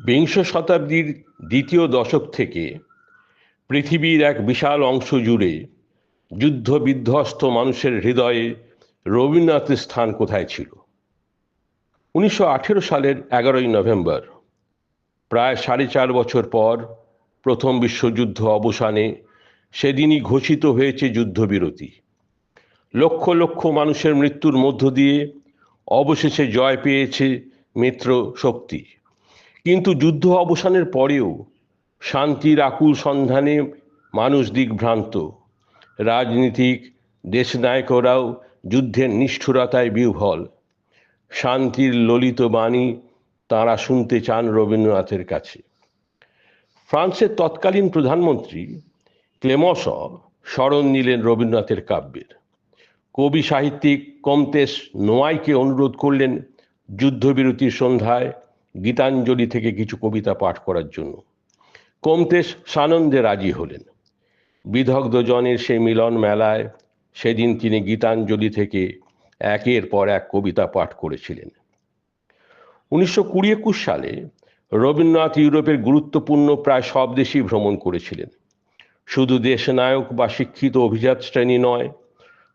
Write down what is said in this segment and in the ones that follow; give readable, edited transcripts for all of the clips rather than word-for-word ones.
বিংশ শতাব্দীর দ্বিতীয় দশক থেকে পৃথিবীর এক বিশাল অংশ জুড়ে যুদ্ধ বিধ্বস্ত মানুষের হৃদয়ে রবীন্দ্রনাথের স্থান কোথায় ছিল। 1918 সালের 11ই নভেম্বর, প্রায় 4.5 বছর পর প্রথম বিশ্বযুদ্ধ অবসানে সেদিনই ঘোষিত হয়েছে যুদ্ধবিরতি। লক্ষ লক্ষ মানুষের মৃত্যুর মধ্য দিয়ে অবশেষে জয় পেয়েছে মিত্র শক্তি। কিন্তু যুদ্ধ অবসানের পরেও শান্তির আকুল সন্ধানে মানুষ দিগ্ভ্রান্ত। রাজনীতিক দেশনায়করাও যুদ্ধের নিষ্ঠুরতায় বিহ্বল। শান্তির ললিত বাণী তাঁরা শুনতে চান রবীন্দ্রনাথের কাছে। ফ্রান্সের তৎকালীন প্রধানমন্ত্রী ক্লেমস স্মরণ নিলেন রবীন্দ্রনাথের কাব্যের। কবি সাহিত্যিক কমতেস নোয়াইকে অনুরোধ করলেন যুদ্ধবিরতির সন্ধ্যায় গীতাঞ্জলি থেকে কিছু কবিতা পাঠ করার জন্য। কমতেস সানন্দে রাজি হলেন। বিদগ্ধ জনের সেই মিলন মেলায় সেদিন তিনি গীতাঞ্জলি থেকে একের পর এক কবিতা পাঠ করেছিলেন। 1920-21 সালে রবীন্দ্রনাথ ইউরোপের গুরুত্বপূর্ণ প্রায় সব দেশই ভ্রমণ করেছিলেন। শুধু দেশনায়ক বা শিক্ষিত অভিজাত শ্রেণী নয়,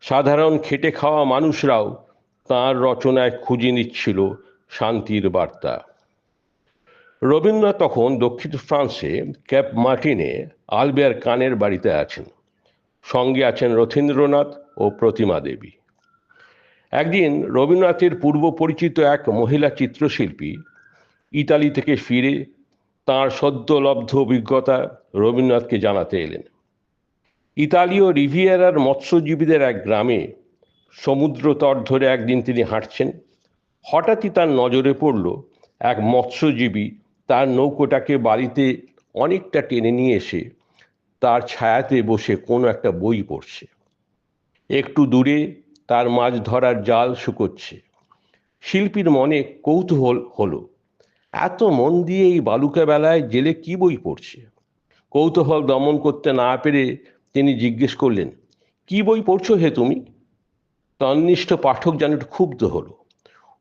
সাধারণ খেটে খাওয়া মানুষরাও তাঁর রচনায় খুঁজে নিচ্ছিল শান্তির বার্তা। রবীন্দ্রনাথ তখন দক্ষিণ ফ্রান্সে ক্যাপ মার্টিনে আলবেয়ার কানের বাড়িতে আছেন। সঙ্গে আছেন রথীন্দ্রনাথ ও প্রতিমা দেবী। একদিন রবীন্দ্রনাথের পূর্ব পরিচিত এক মহিলা চিত্রশিল্পী ইতালি থেকে ফিরে তাঁর সদ্যলব্ধ অভিজ্ঞতা রবীন্দ্রনাথকে জানাতে এলেন। ইতালীয় রিভিয়েরার মৎস্যজীবীদের এক গ্রামে সমুদ্র তট ধরে একদিন তিনি হাঁটছেন। হঠাৎই তার নজরে পড়ল এক মৎস্যজীবী তার নৌকোটাকে বাড়িতে অনেকটা টেনে নিয়ে এসে তার ছায়াতে বসে কোনো একটা বই পড়ছে। একটু দূরে তার মাছ ধরার জাল শুকোচ্ছে। শিল্পীর মনে কৌতূহল হলো, এত মন দিয়ে এই বালুকা বেলায় জেলে কি বই পড়ছে। কৌতূহল দমন করতে না পেরে তিনি জিজ্ঞেস করলেন, কি বই পড়ছো হে তুমি? তন্নিষ্ঠ পাঠক যেন একটু ক্ষুব্ধ হলো।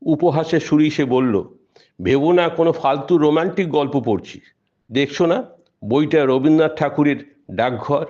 উপহাসের সুরে সে বলল, ভেবো না কোনো ফালতু রোমান্টিক গল্প পড়ছি, দেখছো না বইটা রবীন্দ্রনাথ ঠাকুরের ডাকঘর।